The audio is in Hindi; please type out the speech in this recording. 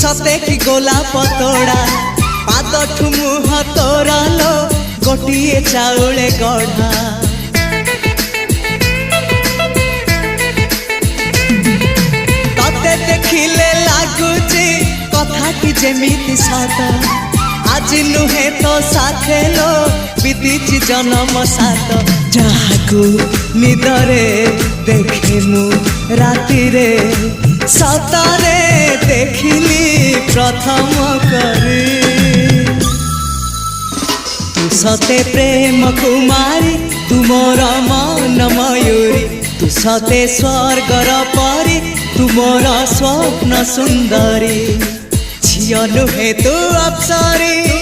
सते कि गोलाप तोड़ा पाद मुह तोरा लो गोटिए चाउले गढ़ा तते देखिले लागुची कथाटी जेमिति सत आज नुहे तो साथे लो बीतीची जन्म सात जहाकू निदरे देखे मु राति रे सतरे देखिली प्रथम करी तू सते प्रेम कुमारी तू मोर मन मयूरी तू सते स्वर्गर परी तू मोर स्वप्न सुंदरी झियो नुहे तू अप्सरी।